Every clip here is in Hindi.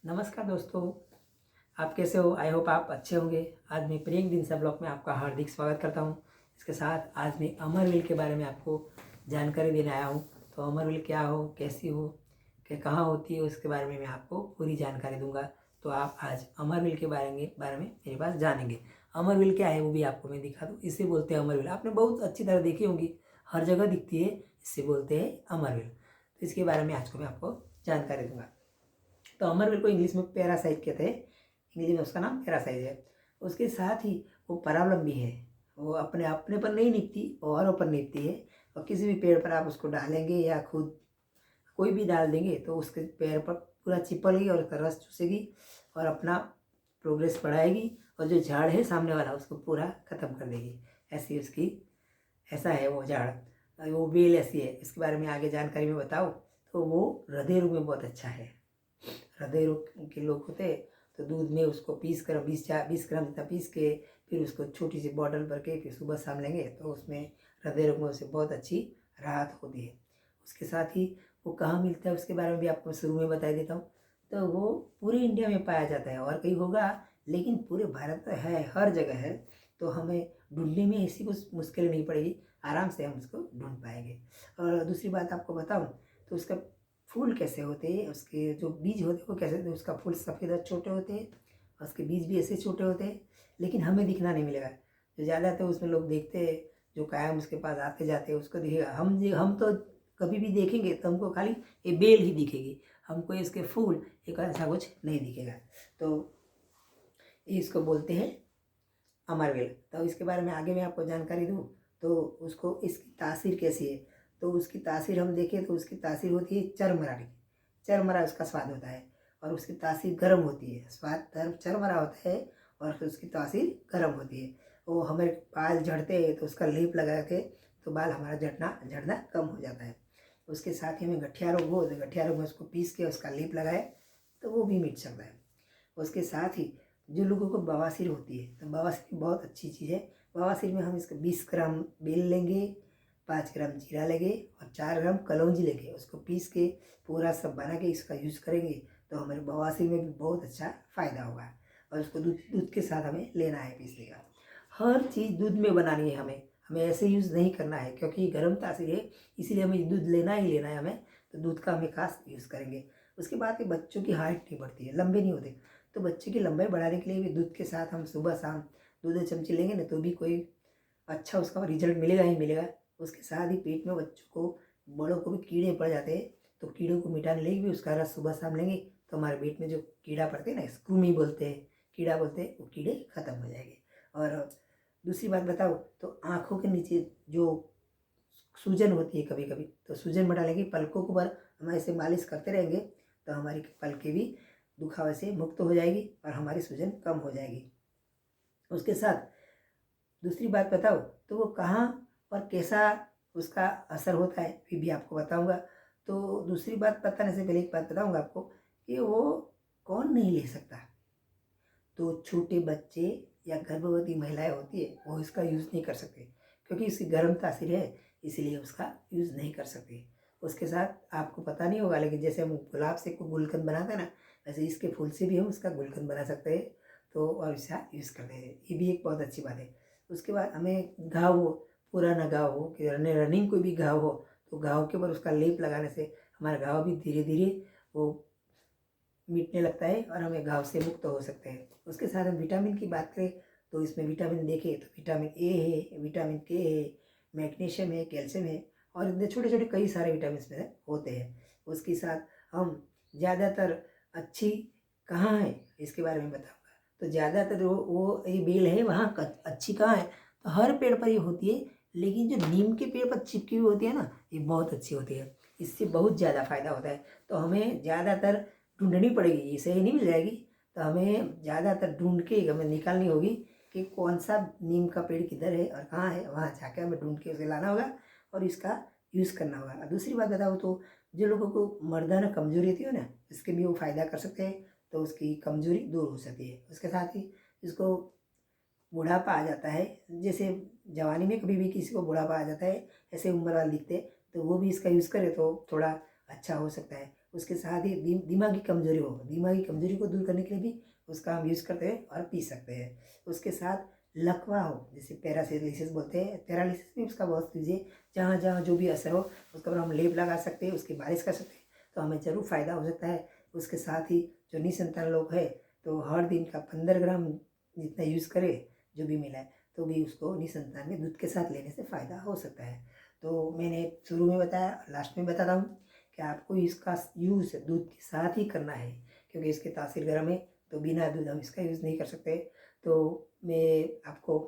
नमस्कार दोस्तों, आप कैसे हो? आई होप आप अच्छे होंगे। आज मैं प्रियंक दिनसा ब्लॉग में आपका हार्दिक स्वागत करता हूं। इसके साथ आज मैं अमरविल के बारे में आपको जानकारी देने आया हूं। तो अमरविल क्या हो, कैसी हो, कि कहाँ होती है, उसके बारे में मैं आपको पूरी जानकारी दूंगा। तो आप आज अमरविल के बारे में मेरे पास जानेंगे। अमरविल क्या है वो भी आपको मैं दिखा दूँ। इसे बोलते हैं अमरविल, आपने बहुत अच्छी तरह देखी होंगी, हर जगह दिखती है। इससे बोलते हैं अमरविल। तो इसके बारे में आज को मैं आपको जानकारी दूंगा। तो अमरविल को इंग्लिश में पैरासाइट कहते हैं। इंग्लिश में उसका नाम पैरासाइट है। उसके साथ ही वो परावलंबी है। वो अपने अपने पर नहीं निपती, औरों पर निपती है। और किसी भी पेड़ पर आप उसको डालेंगे या खुद कोई भी डाल देंगे तो उसके पेड़ पर पूरा चिपकेगी और उसका रस चूसेगी और अपना प्रोग्रेस बढ़ाएगी। और जो झाड़ है सामने वाला उसको पूरा ख़त्म कर देगी। ऐसी उसकी ऐसा है वो झाड़। वो बेल ऐसी है। इसके बारे में आगे जानकारी में बताओ तो वो हृदय रोग में बहुत अच्छा है। हृदय रोग के लोग होते हैं तो दूध में उसको पीस कर 20 ग्राम जितना पीस के फिर उसको छोटी सी बॉटल भर के फिर सुबह शाम लेंगे तो उसमें हृदय रोग में से बहुत अच्छी राहत होती है। उसके साथ ही वो कहाँ मिलता है उसके बारे में भी आपको शुरू में बता देता हूँ। तो वो पूरे इंडिया में पाया जाता है, और कहीं होगा लेकिन पूरे भारत में है, हर जगह है। तो हमें ढूंढने में ऐसी कुछ मुश्किल नहीं पड़ेगी, आराम से हम उसको ढूंढ पाएंगे। और दूसरी बात आपको बताऊँ तो उसका फूल कैसे होते हैं, उसके जो बीज होते हैं वो कैसे होते हैं। उसका फूल सफ़ेद और छोटे होते हैं, उसके बीज भी ऐसे छोटे होते हैं, लेकिन हमें दिखना नहीं मिलेगा। जो ज़्यादातर उसमें लोग देखते हैं, जो कायम उसके पास आते जाते हैं उसको दिखेगा। हम तो कभी भी देखेंगे तो हमको खाली ये बेल ही दिखेगी, हमको इसके फूल एक ऐसा कुछ नहीं दिखेगा। तो ये इसको बोलते हैं अमरवेल। तो इसके बारे में आगे मैं आपको जानकारी दूँ तो उसको इसकी तासीर कैसी है। तो उसकी तासीर हम देखें तो उसकी तासीर होती है चरमरा की। चरमरा उसका स्वाद होता है और उसकी तासीर गर्म होती है। स्वाद चरमरा होता है और फिर उसकी तासीर गर्म होती है। वो हमारे बाल झड़ते हैं तो उसका लेप लगा के तो बाल हमारा झड़ना कम हो जाता है। उसके साथ ही हमें गठिया रोग हो तो गठिया रोग में उसको पीस के उसका लेप लगाए तो वो भी मिट सकता है। उसके साथ ही जो लोगों को बवासीर होती है तो बवासीर बहुत अच्छी चीज़ है। बवासीर में हम इसका 20 ग्राम बेल लेंगे, 5 ग्राम जीरा लेंगे और 4 ग्राम कलौंजी लेंगे, उसको पीस के पूरा सब बना के इसका यूज़ करेंगे तो हमारे बवासीर में भी बहुत अच्छा फ़ायदा होगा। और उसको दूध दूध के साथ हमें लेना है पीसने का। हर चीज़ दूध में बनानी है हमें हमें ऐसे यूज़ नहीं करना है क्योंकि गर्म तासीर है, इसीलिए हमें दूध लेना ही लेना है हमें। तो दूध का हमें खास यूज़ करेंगे। उसके बाद ये बच्चों की हाइट नहीं बढ़ती है, लंबे नहीं होते। तो बच्चे की लंबाई बढ़ाने के लिए भी दूध के साथ हम सुबह शाम 2-2 चमचे लेंगे ना तो भी कोई अच्छा उसका रिजल्ट मिलेगा ही मिलेगा। उसके साथ ही पेट में बच्चों को, बड़ों को भी कीड़े पड़ जाते हैं तो कीड़ों को मिटाने के लिए भी उसका रस सुबह शाम लेंगे तो हमारे पेट में जो कीड़ा पड़ते हैं ना, कृमि बोलते हैं, कीड़ा बोलते हैं, वो कीड़े खत्म हो जाएंगे। और दूसरी बात बताओ तो आँखों के नीचे जो सूजन होती है कभी कभी तो सूजन बढ़ा लेंगे, पलकों को पर हम ऐसे मालिश करते रहेंगे तो हमारी पलकें भी दुखावे से मुक्त हो जाएगी और हमारी सूजन कम हो जाएगी। उसके साथ दूसरी बात बताओ तो वो कहाँ और कैसा उसका असर होता है फिर भी आपको बताऊंगा। तो दूसरी बात बताने से पहले एक बात बताऊंगा आपको कि वो कौन नहीं ले सकता। तो छोटे बच्चे या गर्भवती महिलाएं होती है वो इसका यूज़ नहीं कर सकते क्योंकि इसकी गर्म तासीर है, इसलिए उसका यूज़ नहीं कर सकते। उसके साथ आपको पता नहीं होगा लेकिन जैसे हम गुलाब से को गुलकंद बनाते हैं ना, वैसे इसके फूल से भी हम उसका गुलकंद बना सकते हैं। तो और इसका यूज़ करते हैं, ये भी एक बहुत अच्छी बात है। उसके बाद हमें घाव हो, पुराना घाव हो कि रनिंग कोई भी घाव हो तो घाव के ऊपर उसका लेप लगाने से हमारा घाव भी धीरे धीरे वो मिटने लगता है और हमें घाव से मुक्त हो सकते हैं। उसके साथ हम विटामिन की बात करें तो इसमें विटामिन देखें तो विटामिन ए है, विटामिन के है, मैग्नीशियम है, कैल्शियम है और इतने छोटे छोटे कई सारे विटामिन में होते हैं। उसके साथ हम ज़्यादातर अच्छी कहाँ है इसके बारे में बताऊँगा। तो ज़्यादातर वो ये बेल है वहाँ अच्छी कहाँ है तो हर पेड़ पर ये होती है, लेकिन जो नीम के पेड़ पर चिपकी हुई होती है ना, ये बहुत अच्छी होती है, इससे बहुत ज़्यादा फ़ायदा होता है। तो हमें ज़्यादातर ढूंढनी पड़ेगी, इसे ही नहीं मिल जाएगी। तो हमें ज़्यादातर ढूंढ के हमें निकालनी होगी कि कौन सा नीम का पेड़ किधर है और कहाँ है, वहाँ जाके हमें ढूंढ के उसे लाना होगा और इसका यूज़ करना होगा। और दूसरी बात बताऊँ तो जो लोगों को मर्दाना कमजोरी होती है ना, इसके भी वो फ़ायदा कर सकते हैं तो उसकी कमजोरी दूर हो सकती है। उसके साथ ही इसको बुढ़ापा आ जाता है, जैसे जवानी में कभी भी किसी को बुढ़ापा आ जाता है, ऐसे उम्र वाले दिखते तो वो भी इसका यूज़ करे तो थोड़ा अच्छा हो सकता है। उसके साथ ही दिमागी कमजोरी को दूर करने के लिए भी उसका हम यूज़ करते हैं और पी सकते हैं। उसके साथ लकवा हो, जैसे पैरालिसिस बोलते हैं, पैरालिसिस भी उसका बहुत कीजिए, जहाँ जहाँ जो भी असर हो उसके ऊपर हम लेप लगा सकते हैं, उसकी मालिश कर सकते हैं, तो हमें ज़रूर फ़ायदा हो सकता है। उसके साथ ही जो निसंतान लोग है तो हर दिन का 15 ग्राम जितना यूज़ करे जो भी मिला है, तो भी उसको निसंतान में दूध के साथ लेने से फ़ायदा हो सकता है। तो मैंने शुरू में बताया, लास्ट में बताता हूँ कि आपको इसका यूज़ दूध के साथ ही करना है, क्योंकि इसके तासीर गर्म है, तो बिना दूध हम इसका यूज़ नहीं कर सकते। तो मैं आपको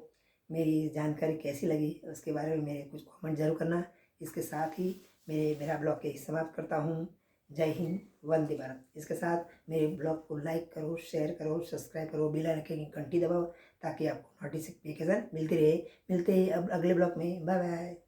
मेरी जानकारी कैसी लगी उसके बारे में मेरे कुछ कमेंट जरूर करना। इसके साथ ही मेरा ब्लॉग यही समाप्त करता हूँ। जय हिंद, वंदे भारत। इसके साथ मेरे ब्लॉग को लाइक करो, शेयर करो, सब्सक्राइब करो, बेल आइकन की घंटी दबाओ ताकि आपको नोटिफिकेशन मिलती रहे। मिलते हैं अब अगले ब्लॉग में। Bye bye.